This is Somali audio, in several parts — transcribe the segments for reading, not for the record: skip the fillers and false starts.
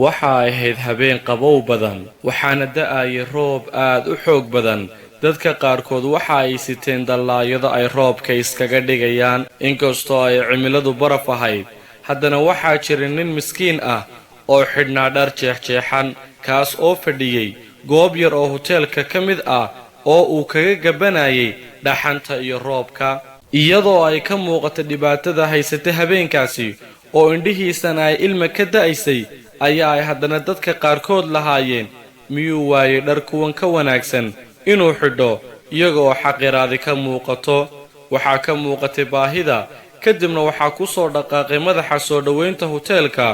waxa ay ahayd habeen qabow badan waxaana da'ayay roob aad u xoog badan dadka qaarkood waxa ay siteen dallaayado ay roobka iskaga dhigayaan inkastoo ay cimiladu baraf ahayd haddana waxaa jira nin miskiin ah oo xidhnaa dhar jeexjeexan kaas oo fadhiyey goob yar oo hoteelka ka mid ah oo uu kaga gabanayay dhaxanta iyo roobka iyadoo ay ka muuqato dhibaatada haysata habeenkaasi oo indhihiisana ay ilma ka da'aysay ayaa ay haddana dadka qaarkood lahaayeen miyuu waayey dhar kuwan ka wanaagsan inuu xidho iyagoo xaqiraadi ka muuqato waxaa ka muuqatay baahida kadibna waxaa ku soo dhaqaaqay madaxa soo dhoweynta hoteelka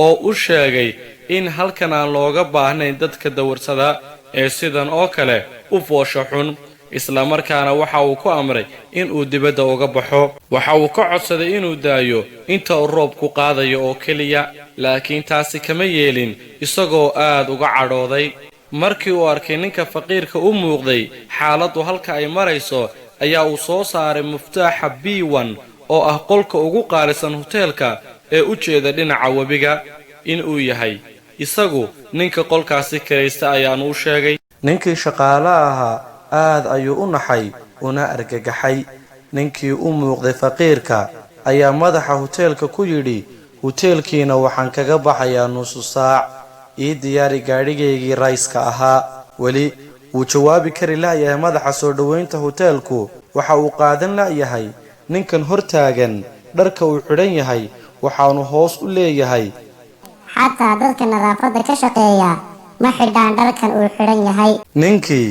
oo u sheegay in halkan aan looga baahnayn dadka dawarsada ee sidan oo kale u foosho xun isla markaana waxa uu ku amray in uu dibadda uga baxo waxa uu ka codsaday inuu daayo inta uu roobku qaadayo oo keliya laakiin taasi kama yeelin isagoo aad uga cadhooday markii uu arkay ninka faqiirka u muuqday xaaladdu halka ay marayso ayaa uu soo saaray muftaaxa B1 oo ah qolka ugu qaalisan hoteelka ee u jeeda dhinaca webiga in uu yahay isagu ninka qolkaasi kiraysta ayaanu u sheegay ninkii shaqaale ahaa aad ayuu u naxay una argagaxay ninkii u muuqday faqiirka ayaa madaxa hoteelka ku yidhi hoteelkiina waxaan kaga baxayaa nusu saac ii diyaari gaadhigaygii rayska ahaa weli wuu jawaabi kari la'yahay madaxa soo dhoweynta hoteelku waxa uu qaadan la'yahay ninkan hortaagan dharka uu xidhan yahay waxaanu hoos u leeyahay xataa dadka nadaafadda ka shaqeeya ma xidhaan dharkan uu xidhan yahay ninkii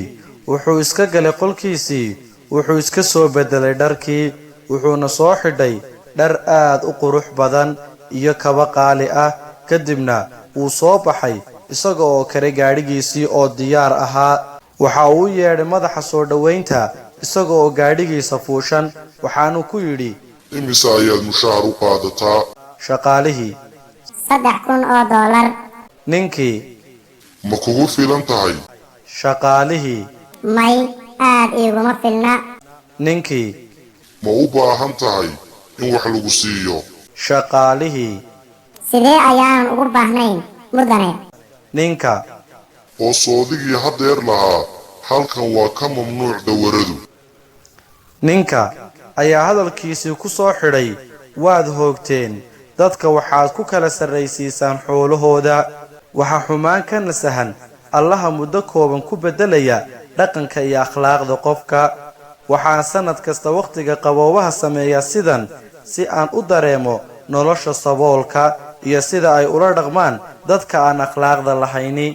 wuxuu iska galay qolkiisii wuxuu iska soo bedelay dharkii wuxuuna soo xidhay dhar aad u qurux badan iyo kaba qaali ah kadibna wuu soo baxay isaga oo kale gaadhigiisii oo diyaar ahaa waxa uu yeedhay madaxa soo dhoweynta isaga oo gaadhigiisa fuushan waxaanu ku yidhi imise ayaad mushaar u qaadataa shaqaalihii $3,000 ninkii ma kugu filan tahay shaqaalihii may aad iguma filna ninkii ma u baahan tahay in wax lagu siiyo shaqaalihii sidee ayaanan ugu baahnayn mudane ninka oo soodigii haddeer lahaa halkan waa ka mamnuuc dawaradu ninka ayaa hadalkiisii ku soo xidhay waad hoogteen dadka waxaad ku kala sarraysiisaan xoolahooda waxa xumaan ka nasahan allaha muddo kooban ku beddelaya dhaqanka iyo akhlaaqda qofka waxaan sannad kasta wakhtiga qaboobaha sameeyaa sidan si aan u dareemo nolosha saboolka iyo sida ay ula dhaqmaan dadka aan akhlaaqda lahayni